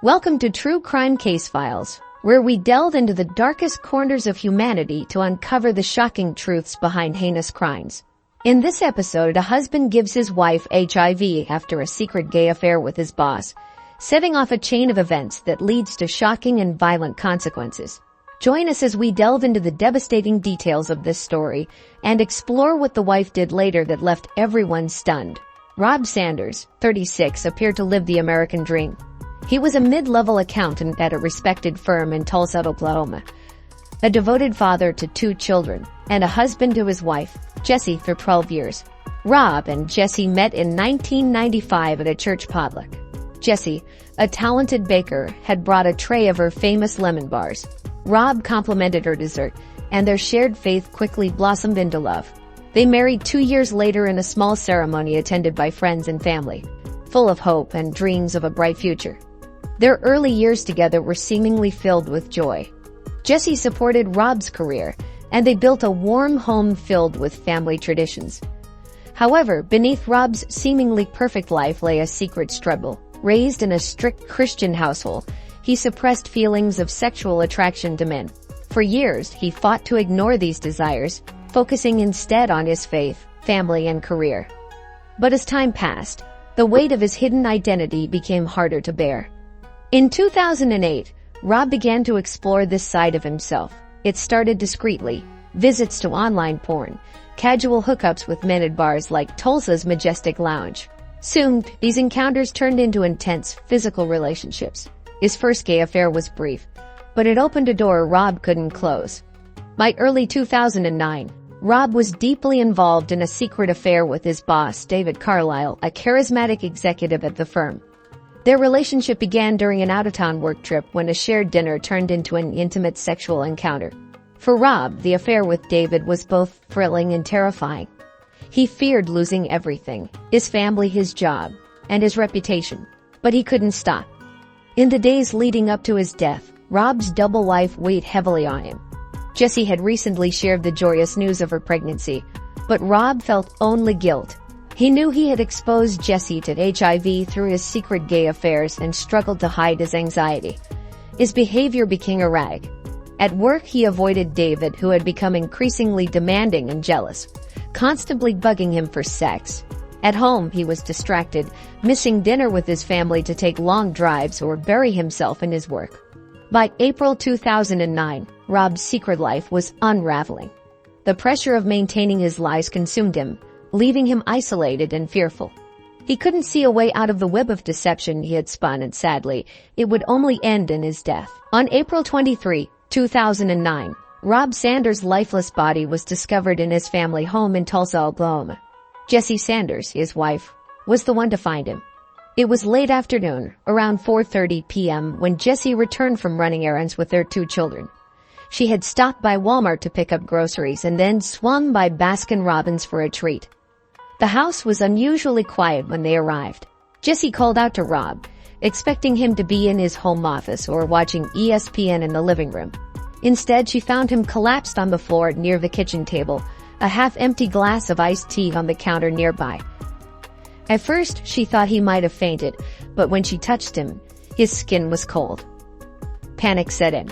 Welcome to True Crime Case Files, where we delve into the darkest corners of humanity to uncover the shocking truths behind heinous crimes. In this episode, a husband gives his wife HIV after a secret gay affair with his boss, setting off a chain of events that leads to shocking and violent consequences. Join us as we delve into the devastating details of this story and explore what the wife did later that left everyone stunned. Rob Sanders, 36, appeared to live the American dream. He was a mid-level accountant at a respected firm in Tulsa, Oklahoma, a devoted father to 2 children, and a husband to his wife, Jessie, for 12 years. Rob and Jessie met in 1995 at a church potluck. Jessie, a talented baker, had brought a tray of her famous lemon bars. Rob complimented her dessert, and their shared faith quickly blossomed into love. They married 2 years later in a small ceremony attended by friends and family, full of hope and dreams of a bright future. Their early years together were seemingly filled with joy. Jessie supported Rob's career, and they built a warm home filled with family traditions. However, beneath Rob's seemingly perfect life lay a secret struggle. Raised in a strict Christian household, he suppressed feelings of sexual attraction to men. For years, he fought to ignore these desires, focusing instead on his faith, family, and career. But as time passed, the weight of his hidden identity became harder to bear. In 2008, Rob began to explore this side of himself. It started discreetly: visits to online porn, casual hookups with men at bars like Tulsa's Majestic Lounge. Soon, these encounters turned into intense physical relationships. His first gay affair was brief, but it opened a door Rob couldn't close. By early 2009, Rob was deeply involved in a secret affair with his boss, David Carlisle, a charismatic executive at the firm. Their relationship began during an out-of-town work trip when a shared dinner turned into an intimate sexual encounter. For Rob, the affair with David was both thrilling and terrifying. He feared losing everything: his family, his job, and his reputation. But he couldn't stop. In the days leading up to his death, Rob's double life weighed heavily on him. Jessie had recently shared the joyous news of her pregnancy, but Rob felt only guilt. He knew he had exposed Jessie to HIV through his secret gay affairs and struggled to hide his anxiety. His behavior became erratic. At work, he avoided David, who had become increasingly demanding and jealous, constantly bugging him for sex. At home, he was distracted, missing dinner with his family to take long drives or bury himself in his work. By April 2009, Rob's secret life was unraveling. The pressure of maintaining his lies consumed him, leaving him isolated and fearful. He couldn't see a way out of the web of deception he had spun, and sadly, it would only end in his death. On April 23, 2009, Rob Sanders' lifeless body was discovered in his family home in Tulsa, Oklahoma. Jessie Sanders, his wife, was the one to find him. It was late afternoon, around 4:30 p.m., when Jessie returned from running errands with their 2 children. She had stopped by Walmart to pick up groceries and then swung by Baskin-Robbins for a treat. The house was unusually quiet when they arrived. Jessie called out to Rob, expecting him to be in his home office or watching ESPN in the living room. Instead, she found him collapsed on the floor near the kitchen table, a half-empty glass of iced tea on the counter nearby. At first, she thought he might have fainted, but when she touched him, his skin was cold. Panic set in.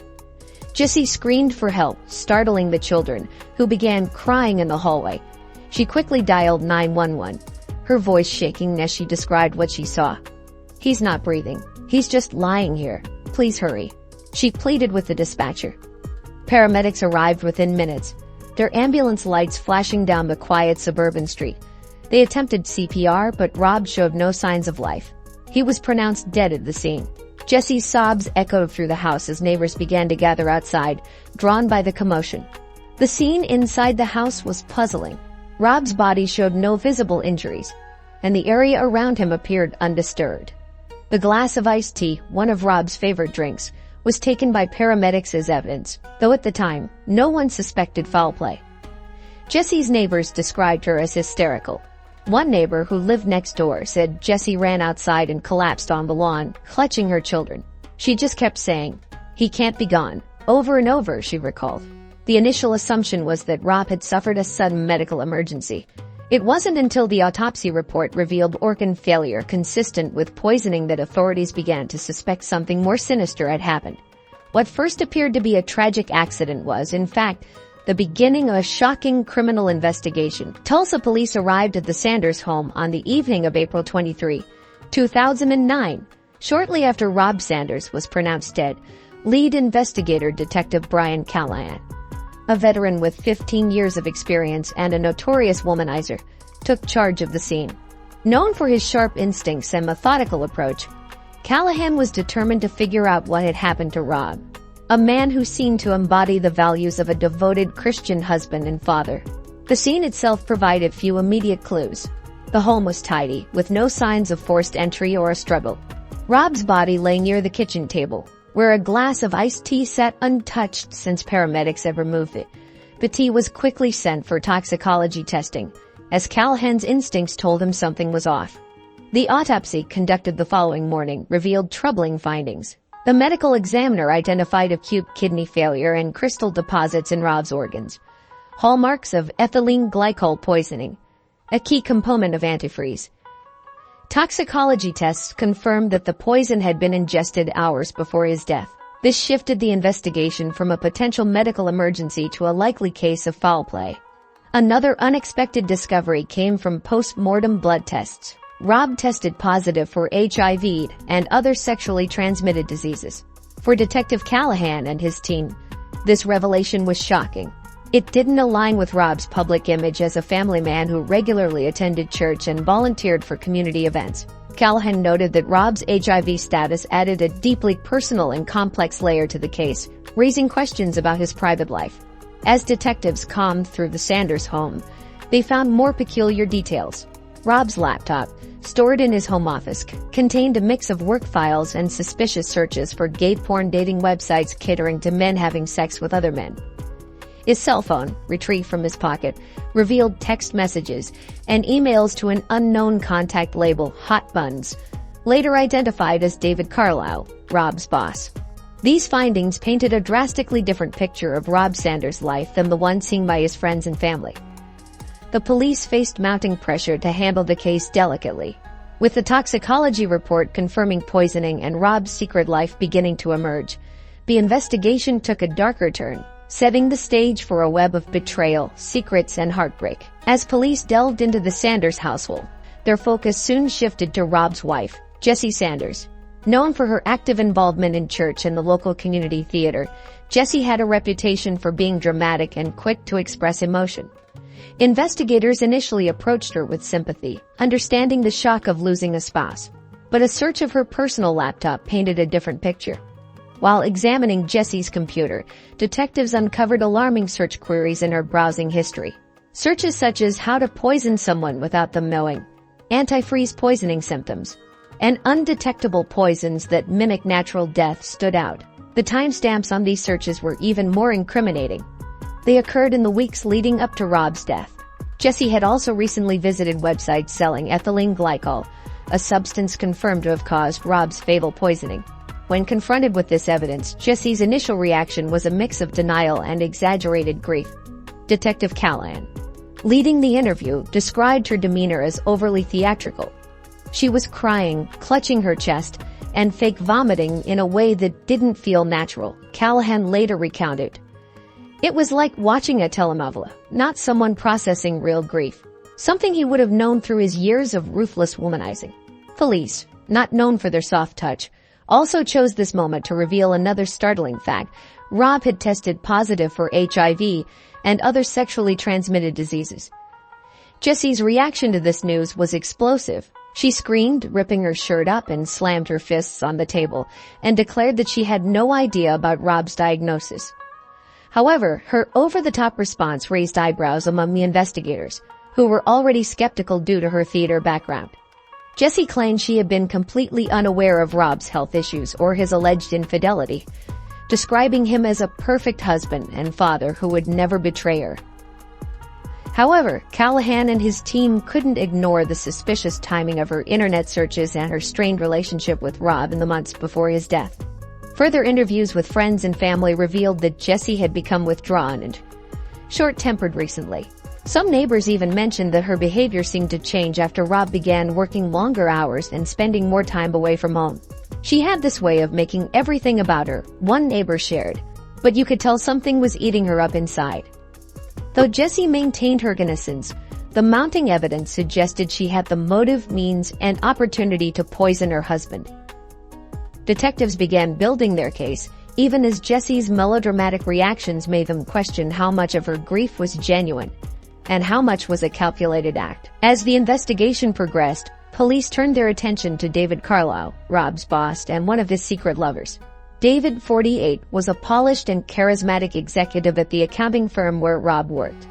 Jessie screamed for help, startling the children, who began crying in the hallway. She quickly dialed 911, her voice shaking as she described what she saw. "He's not breathing. He's just lying here. Please hurry," she pleaded with the dispatcher. Paramedics arrived within minutes, their ambulance lights flashing down the quiet suburban street. They attempted CPR, but Rob showed no signs of life. He was pronounced dead at the scene. Jessie's sobs echoed through the house as neighbors began to gather outside, drawn by the commotion. The scene inside the house was puzzling. Rob's body showed no visible injuries, and the area around him appeared undisturbed. The glass of iced tea, one of Rob's favorite drinks, was taken by paramedics as evidence, though at the time, no one suspected foul play. Jessie's neighbors described her as hysterical. One neighbor who lived next door said Jessie ran outside and collapsed on the lawn, clutching her children. She just kept saying, "He can't be gone," over and over, she recalled. The initial assumption was that Rob had suffered a sudden medical emergency. It wasn't until the autopsy report revealed organ failure consistent with poisoning that authorities began to suspect something more sinister had happened. What first appeared to be a tragic accident was, in fact, the beginning of a shocking criminal investigation. Tulsa police arrived at the Sanders home on the evening of April 23, 2009, shortly after Rob Sanders was pronounced dead. Lead investigator Detective Brian Callahan, a veteran with 15 years of experience and a notorious womanizer, took charge of the scene. Known for his sharp instincts and methodical approach, Callahan was determined to figure out what had happened to Rob, a man who seemed to embody the values of a devoted Christian husband and father. The scene itself provided few immediate clues. The home was tidy, with no signs of forced entry or a struggle. Rob's body lay near the kitchen table, where a glass of iced tea sat untouched since paramedics had removed it. The tea was quickly sent for toxicology testing, as Callahan's instincts told him something was off. The autopsy, conducted the following morning, revealed troubling findings. The medical examiner identified acute kidney failure and crystal deposits in Rob's organs, hallmarks of ethylene glycol poisoning, a key component of antifreeze. Toxicology tests confirmed that the poison had been ingested hours before his death. This shifted the investigation from a potential medical emergency to a likely case of foul play. Another unexpected discovery came from post-mortem blood tests. Rob tested positive for HIV and other sexually transmitted diseases. For Detective Callahan and his team, this revelation was shocking. It didn't align with Rob's public image as a family man who regularly attended church and volunteered for community events. Callahan noted that Rob's HIV status added a deeply personal and complex layer to the case, raising questions about his private life. As detectives combed through the Sanders home, they found more peculiar details. Rob's laptop, stored in his home office, contained a mix of work files and suspicious searches for gay porn dating websites catering to men having sex with other men. His cell phone, retrieved from his pocket, revealed text messages and emails to an unknown contact labeled Hot Buns, later identified as David Carlisle, Rob's boss. These findings painted a drastically different picture of Rob Sanders' life than the one seen by his friends and family. The police faced mounting pressure to handle the case delicately, with the toxicology report confirming poisoning and Rob's secret life beginning to emerge. The investigation took a darker turn, setting the stage for a web of betrayal, secrets, and heartbreak. As police delved into the Sanders household, their focus soon shifted to Rob's wife, Jessie Sanders. Known for her active involvement in church and the local community theater, Jessie had a reputation for being dramatic and quick to express emotion. Investigators initially approached her with sympathy, understanding the shock of losing a spouse. But a search of her personal laptop painted a different picture. While examining Jessie's computer, detectives uncovered alarming search queries in her browsing history. Searches such as how to poison someone without them knowing, antifreeze poisoning symptoms, and undetectable poisons that mimic natural death stood out. The timestamps on these searches were even more incriminating. They occurred in the weeks leading up to Rob's death. Jessie had also recently visited websites selling ethylene glycol, a substance confirmed to have caused Rob's fatal poisoning. When confronted with this evidence, Jessie's initial reaction was a mix of denial and exaggerated grief. Detective Callahan, leading the interview, described her demeanor as overly theatrical. She was crying, clutching her chest, and fake vomiting in a way that didn't feel natural. Callahan later recounted, "It was like watching a telenovela, not someone processing real grief. Something he would have known through his years of ruthless womanizing." Police, not known for their soft touch, also chose this moment to reveal another startling fact. Rob had tested positive for HIV and other sexually transmitted diseases. Jessie's reaction to this news was explosive. She screamed, ripping her shirt up, and slammed her fists on the table, and declared that she had no idea about Rob's diagnosis. However, her over-the-top response raised eyebrows among the investigators, who were already skeptical due to her theater background. Jessie claimed she had been completely unaware of Rob's health issues or his alleged infidelity, describing him as a perfect husband and father who would never betray her. However, Callahan and his team couldn't ignore the suspicious timing of her internet searches and her strained relationship with Rob in the months before his death. Further interviews with friends and family revealed that Jessie had become withdrawn and short-tempered recently. Some neighbors even mentioned that her behavior seemed to change after Rob began working longer hours and spending more time away from home. She had this way of making everything about her, one neighbor shared, but you could tell something was eating her up inside. Though Jessie maintained her innocence, the mounting evidence suggested she had the motive, means, and opportunity to poison her husband. Detectives began building their case, even as Jessie's melodramatic reactions made them question how much of her grief was genuine and how much was a calculated act. As the investigation progressed, police turned their attention to David Carlisle, Rob's boss and one of his secret lovers. David, 48, was a polished and charismatic executive at the accounting firm where Rob worked.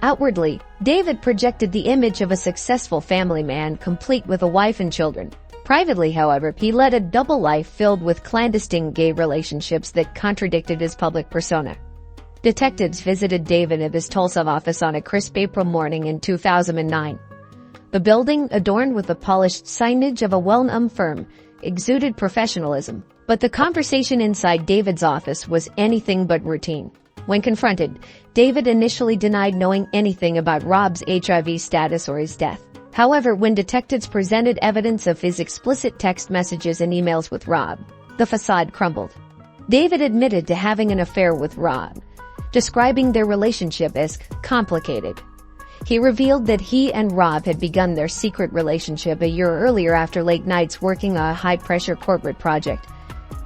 Outwardly, David projected the image of a successful family man complete with a wife and children. Privately, however, he led a double life filled with clandestine gay relationships that contradicted his public persona. Detectives visited David at his Tulsa office on a crisp April morning in 2009. The building, adorned with the polished signage of a well-known firm, exuded professionalism, but the conversation inside David's office was anything but routine. When confronted, David initially denied knowing anything about Rob's HIV status or his death. However, when detectives presented evidence of his explicit text messages and emails with Rob, the facade crumbled. David admitted to having an affair with Rob, describing their relationship as complicated. He revealed that he and Rob had begun their secret relationship a year earlier after late nights working on a high-pressure corporate project.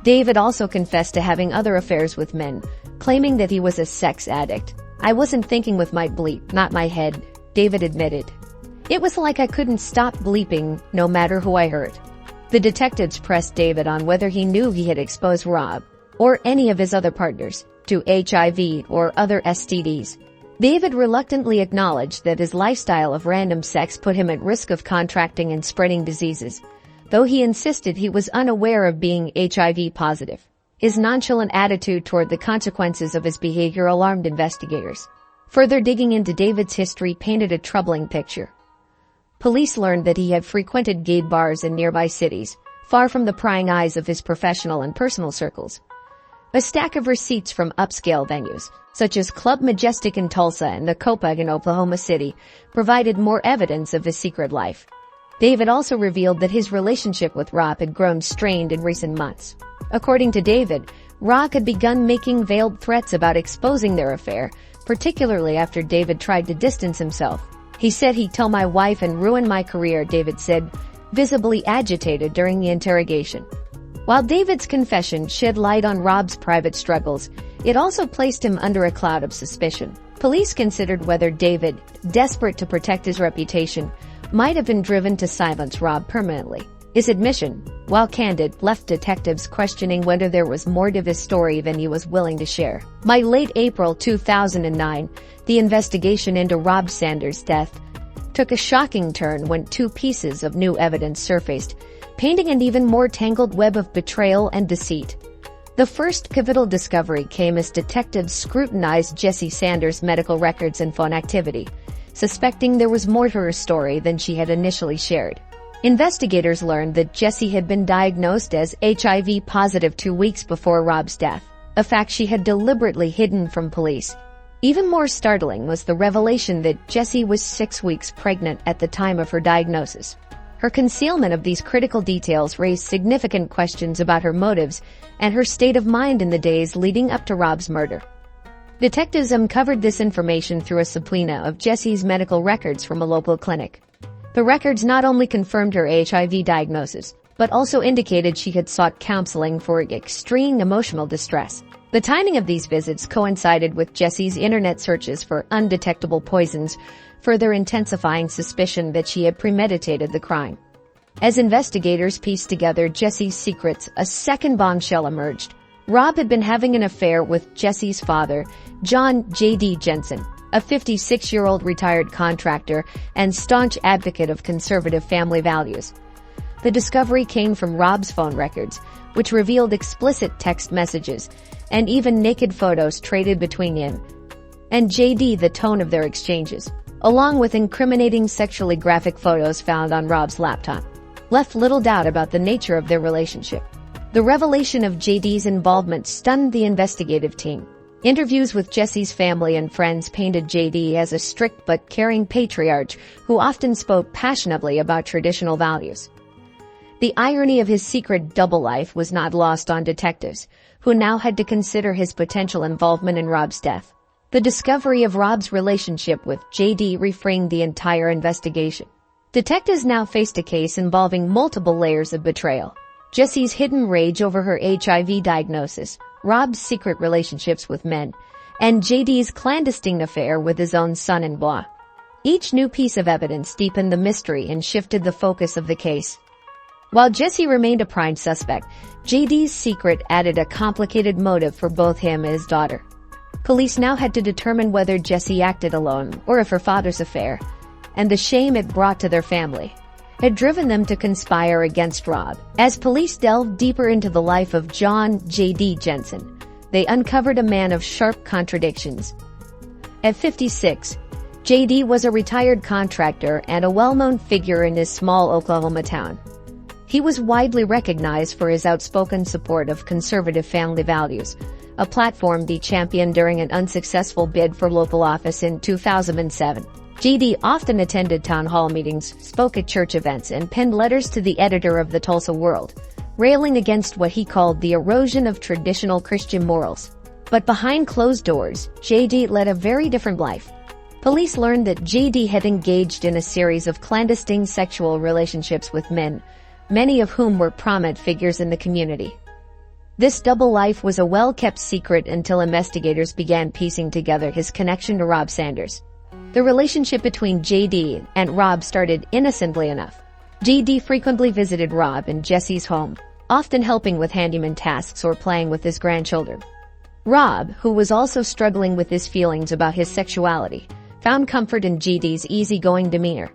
David also confessed to having other affairs with men, claiming that he was a sex addict. "I wasn't thinking with my bleep, not my head," David admitted. "It was like I couldn't stop bleeping, no matter who I hurt." The detectives pressed David on whether he knew he had exposed Rob, or any of his other partners, to HIV or other STDs. David reluctantly acknowledged that his lifestyle of random sex put him at risk of contracting and spreading diseases, though he insisted he was unaware of being HIV positive. His nonchalant attitude toward the consequences of his behavior alarmed investigators. Further digging into David's history painted a troubling picture. Police learned that he had frequented gay bars in nearby cities, far from the prying eyes of his professional and personal circles. A stack of receipts from upscale venues, such as Club Majestic in Tulsa and the Copag in Oklahoma City, provided more evidence of his secret life. David also revealed that his relationship with Rob had grown strained in recent months. According to David, Rob had begun making veiled threats about exposing their affair, particularly after David tried to distance himself. "He said he'd tell my wife and ruin my career," David said, visibly agitated during the interrogation. While David's confession shed light on Rob's private struggles, it also placed him under a cloud of suspicion. Police considered whether David, desperate to protect his reputation, might have been driven to silence Rob permanently. His admission, while candid, left detectives questioning whether there was more to his story than he was willing to share. By late April 2009, the investigation into Rob Sanders' death took a shocking turn when two pieces of new evidence surfaced, painting an even more tangled web of betrayal and deceit. The first pivotal discovery came as detectives scrutinized Jessie Sanders' medical records and phone activity, suspecting there was more to her story than she had initially shared. Investigators learned that Jessie had been diagnosed as HIV positive 2 weeks before Rob's death, a fact she had deliberately hidden from police. Even more startling was the revelation that Jessie was 6 weeks pregnant at the time of her diagnosis. Her concealment of these critical details raised significant questions about her motives and her state of mind in the days leading up to Rob's murder. Detectives uncovered this information through a subpoena of Jessie's medical records from a local clinic. The records not only confirmed her HIV diagnosis, but also indicated she had sought counseling for extreme emotional distress. The timing of these visits coincided with Jessie's internet searches for undetectable poisons, further intensifying suspicion that she had premeditated the crime. As investigators pieced together Jessie's secrets, a second bombshell emerged. Rob had been having an affair with Jessie's father, John J.D. Jensen, a 56-year-old retired contractor and staunch advocate of conservative family values. The discovery came from Rob's phone records, which revealed explicit text messages and even naked photos traded between him and J.D. The tone of their exchanges, along with incriminating sexually graphic photos found on Rob's laptop, left little doubt about the nature of their relationship. The revelation of J.D.'s involvement stunned the investigative team. Interviews with Jesse's family and friends painted JD as a strict but caring patriarch who often spoke passionately about traditional values. The irony of his secret double life was not lost on detectives, who now had to consider his potential involvement in Rob's death. The discovery of Rob's relationship with JD reframed the entire investigation. Detectives now faced a case involving multiple layers of betrayal. Jesse's hidden rage over her HIV diagnosis, Rob's secret relationships with men, and JD's clandestine affair with his own son-in-law. Each new piece of evidence deepened the mystery and shifted the focus of the case. While Jesse remained a prime suspect, JD's secret added a complicated motive for both him and his daughter. Police now had to determine whether Jesse acted alone or if her father's affair, and the shame it brought to their family, had driven them to conspire against Rob. As police delved deeper into the life of John J.D. Jensen, they uncovered a man of sharp contradictions. At 56, J.D. was a retired contractor and a well-known figure in his small Oklahoma town. He was widely recognized for his outspoken support of conservative family values, a platform he championed during an unsuccessful bid for local office in 2007. J.D. often attended town hall meetings, spoke at church events, and penned letters to the editor of the Tulsa World, railing against what he called the erosion of traditional Christian morals. But behind closed doors, J.D. led a very different life. Police learned that J.D. had engaged in a series of clandestine sexual relationships with men, many of whom were prominent figures in the community. This double life was a well-kept secret until investigators began piecing together his connection to Rob Sanders. The relationship between J.D. and Rob started innocently enough. J.D. frequently visited Rob in Jesse's home, often helping with handyman tasks or playing with his grandchildren. Rob, who was also struggling with his feelings about his sexuality, found comfort in J.D.'s easygoing demeanor.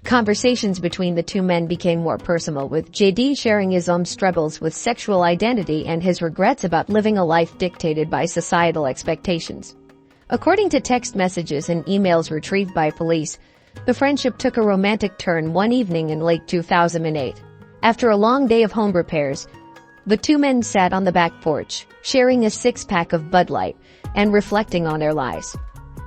Conversations between the two men became more personal, with J.D. sharing his own struggles with sexual identity and his regrets about living a life dictated by societal expectations. According to text messages and emails retrieved by police, the friendship took a romantic turn one evening in late 2008. After a long day of home repairs, the two men sat on the back porch, sharing a six-pack of Bud Light and reflecting on their lives.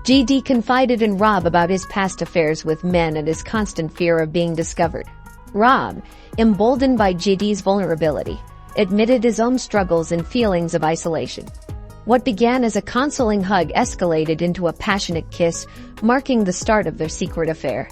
J.D. confided in Rob about his past affairs with men and his constant fear of being discovered. Rob, emboldened by J.D.'s vulnerability, admitted his own struggles and feelings of isolation. What began as a consoling hug escalated into a passionate kiss, marking the start of their secret affair.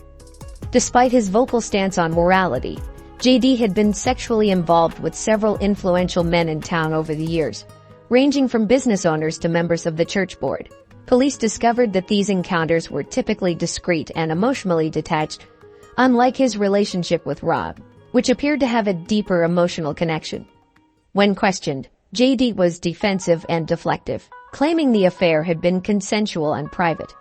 Despite his vocal stance on morality, J.D. had been sexually involved with several influential men in town over the years, ranging from business owners to members of the church board. Police discovered that these encounters were typically discreet and emotionally detached, unlike his relationship with Rob, which appeared to have a deeper emotional connection. When questioned, J.D. was defensive and deflective, claiming the affair had been consensual and private.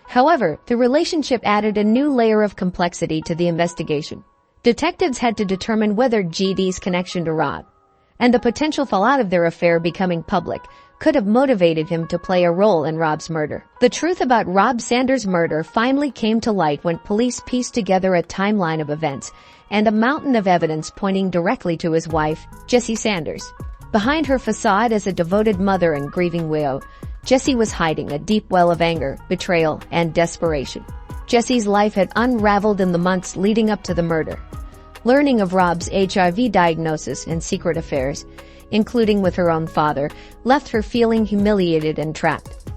However, the relationship added a new layer of complexity to the investigation. Detectives had to determine whether J.D.'s connection to Rob, and the potential fallout of their affair becoming public, could have motivated him to play a role in Rob's murder. The truth about Rob Sanders' murder finally came to light when police pieced together a timeline of events and a mountain of evidence pointing directly to his wife, Jessie Sanders. Behind her facade as a devoted mother and grieving widow, Jessie was hiding a deep well of anger, betrayal, and desperation. Jessie's life had unraveled in the months leading up to the murder. Learning of Rob's HIV diagnosis and secret affairs, including with her own father, left her feeling humiliated and trapped.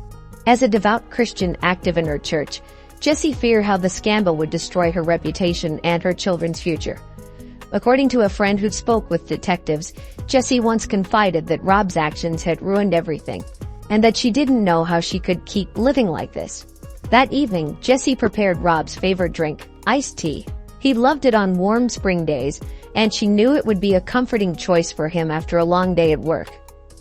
As a devout Christian active in her church, Jessie feared how the scandal would destroy her reputation and her children's future. According to a friend who spoke with detectives, Jessie once confided that Rob's actions had ruined everything, and that she didn't know how she could keep living like this. That evening, Jessie prepared Rob's favorite drink, iced tea. He loved it on warm spring days, and she knew it would be a comforting choice for him after a long day at work.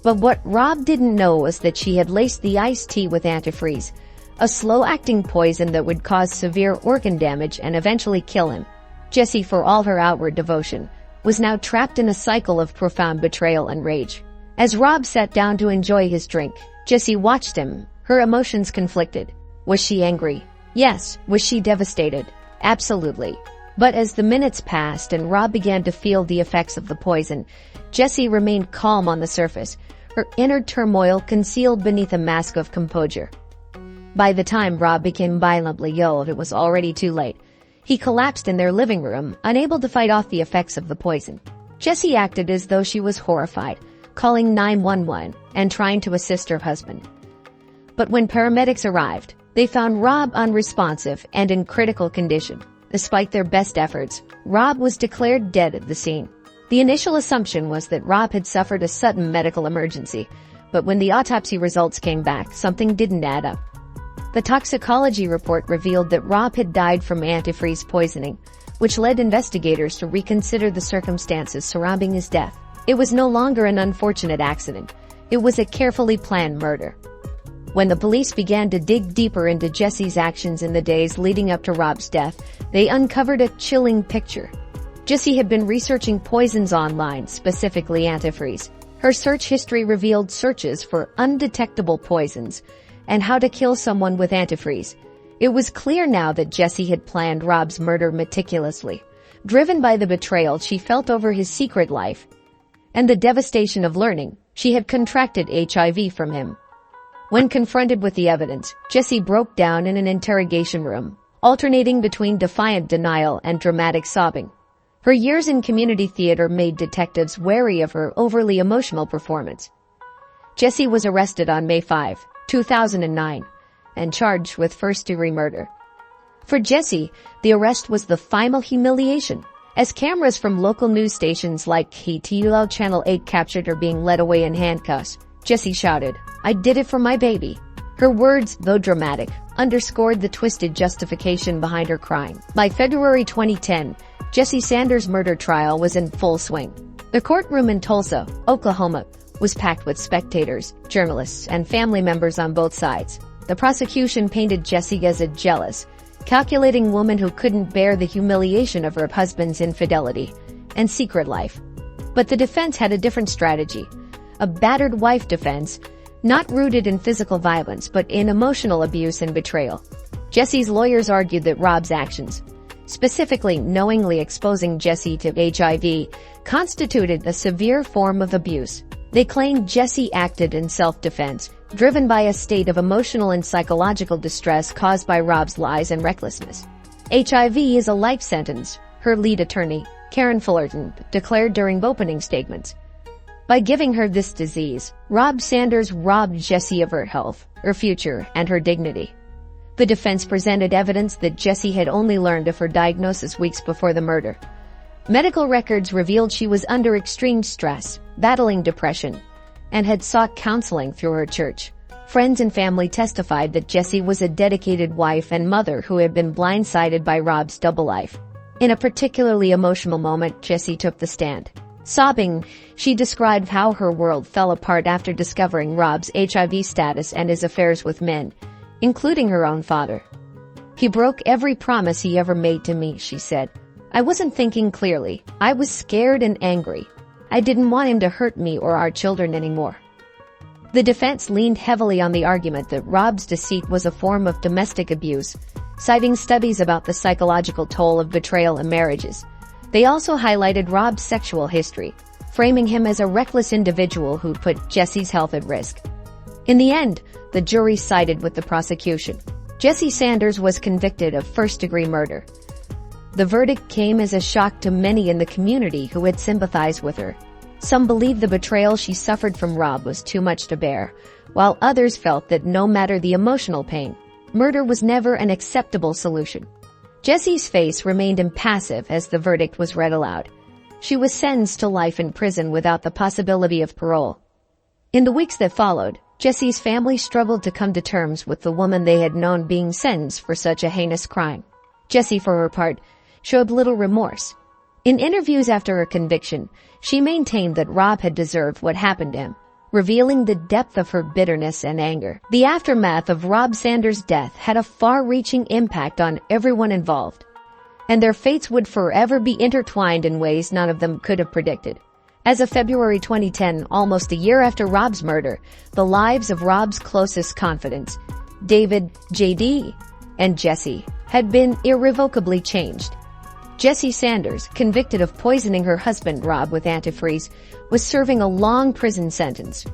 But what Rob didn't know was that she had laced the iced tea with antifreeze, a slow-acting poison that would cause severe organ damage and eventually kill him. Jessie, for all her outward devotion, was now trapped in a cycle of profound betrayal and rage. As Rob sat down to enjoy his drink, Jessie watched him, her emotions conflicted. Was she angry? Yes. Was she devastated? Absolutely. But as the minutes passed and Rob began to feel the effects of the poison, Jessie remained calm on the surface, her inner turmoil concealed beneath a mask of composure. By the time Rob became violently ill, it was already too late. He collapsed in their living room, unable to fight off the effects of the poison. Jessie acted as though she was horrified, calling 911 and trying to assist her husband. But when paramedics arrived, they found Rob unresponsive and in critical condition. Despite their best efforts, Rob was declared dead at the scene. The initial assumption was that Rob had suffered a sudden medical emergency, but when the autopsy results came back, something didn't add up. The toxicology report revealed that Rob had died from antifreeze poisoning, which led investigators to reconsider the circumstances surrounding his death. It was no longer an unfortunate accident. It was a carefully planned murder. When the police began to dig deeper into Jessie's actions in the days leading up to Rob's death, they uncovered a chilling picture. Jessie had been researching poisons online, specifically antifreeze. Her search history revealed searches for undetectable poisons and how to kill someone with antifreeze. It was clear now that Jessie had planned Rob's murder meticulously, driven by the betrayal she felt over his secret life and the devastation of learning she had contracted HIV from him. When confronted with the evidence, Jessie broke down in an interrogation room, alternating between defiant denial and dramatic sobbing. Her years in community theater made detectives wary of her overly emotional performance. Jessie was arrested on May 5, 2009, and charged with first-degree murder. For Jessie, the arrest was the final humiliation. As cameras from local news stations like KTUL Channel 8 captured her being led away in handcuffs, Jessie shouted, "I did it for my baby." Her words, though dramatic, underscored the twisted justification behind her crime. By February 2010, Jessie Sanders' murder trial was in full swing. The courtroom in Tulsa, Oklahoma, was packed with spectators, journalists, and family members on both sides. The prosecution painted Jessie as a jealous, calculating woman who couldn't bear the humiliation of her husband's infidelity and secret life. But the defense had a different strategy. A battered wife defense, not rooted in physical violence but in emotional abuse and betrayal. Jessie's lawyers argued that Rob's actions, specifically knowingly exposing Jessie to HIV, constituted a severe form of abuse. They claimed Jessie acted in self-defense, driven by a state of emotional and psychological distress caused by Rob's lies and recklessness. HIV is a life sentence, her lead attorney, Karen Fullerton, declared during opening statements. By giving her this disease, Rob Sanders robbed Jessie of her health, her future, and her dignity. The defense presented evidence that Jessie had only learned of her diagnosis weeks before the murder. Medical records revealed she was under extreme stress, battling depression, and had sought counseling through her church. Friends and family testified that Jessie was a dedicated wife and mother who had been blindsided by Rob's double life. In a particularly emotional moment, Jessie took the stand. Sobbing, she described how her world fell apart after discovering Rob's HIV status and his affairs with men, including her own father. "He broke every promise he ever made to me," she said. "I wasn't thinking clearly. I was scared and angry. I didn't want him to hurt me or our children anymore." The defense leaned heavily on the argument that Rob's deceit was a form of domestic abuse, citing studies about the psychological toll of betrayal in marriages. They also highlighted Rob's sexual history, framing him as a reckless individual who put Jessie's health at risk. In the end, the jury sided with the prosecution. Jessie Sanders was convicted of first-degree murder. The verdict came as a shock to many in the community who had sympathized with her. Some believed the betrayal she suffered from Rob was too much to bear, while others felt that no matter the emotional pain, murder was never an acceptable solution. Jessie's face remained impassive as the verdict was read aloud. She was sentenced to life in prison without the possibility of parole. In the weeks that followed, Jessie's family struggled to come to terms with the woman they had known being sentenced for such a heinous crime. Jessie, for her part, showed little remorse. In interviews after her conviction, she maintained that Rob had deserved what happened to him, revealing the depth of her bitterness and anger. The aftermath of Rob Sanders' death had a far-reaching impact on everyone involved, and their fates would forever be intertwined in ways none of them could have predicted. As of February 2010, almost a year after Rob's murder, the lives of Rob's closest confidants, David, JD, and Jessie, had been irrevocably changed. Jessie Sanders, convicted of poisoning her husband Rob with antifreeze, was serving a long prison sentence.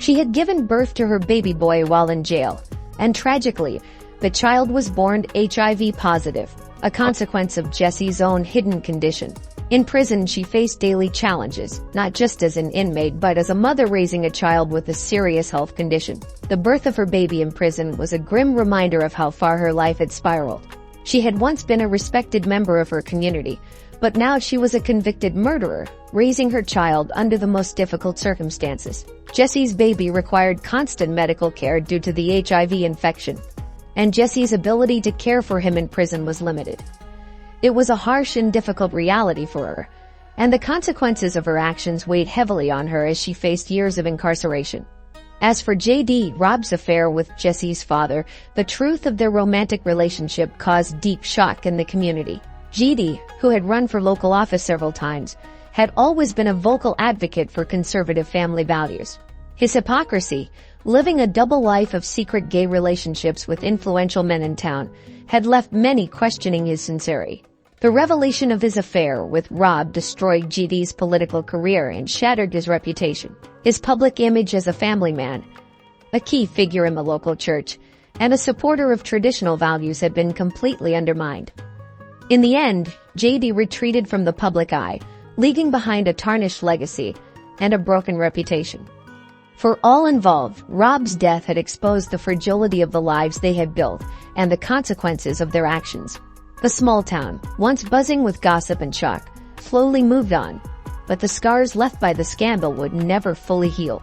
She had given birth to her baby boy while in jail, and tragically, the child was born HIV positive, a consequence of Jessie's own hidden condition. In prison, she faced daily challenges, not just as an inmate but as a mother raising a child with a serious health condition. The birth of her baby in prison was a grim reminder of how far her life had spiraled. She had once been a respected member of her community, but now she was a convicted murderer, raising her child under the most difficult circumstances. Jessie's baby required constant medical care due to the HIV infection, and Jessie's ability to care for him in prison was limited. It was a harsh and difficult reality for her, and the consequences of her actions weighed heavily on her as she faced years of incarceration. As for JD, Rob's affair with Jessie's father, the truth of their romantic relationship caused deep shock in the community. JD, who had run for local office several times, had always been a vocal advocate for conservative family values. His hypocrisy, living a double life of secret gay relationships with influential men in town, had left many questioning his sincerity. The revelation of his affair with Rob destroyed JD's political career and shattered his reputation. His public image as a family man, a key figure in the local church, and a supporter of traditional values had been completely undermined. In the end, JD retreated from the public eye, leaving behind a tarnished legacy and a broken reputation. For all involved, Rob's death had exposed the fragility of the lives they had built and the consequences of their actions. The small town, once buzzing with gossip and shock, slowly moved on, but the scars left by the scandal would never fully heal.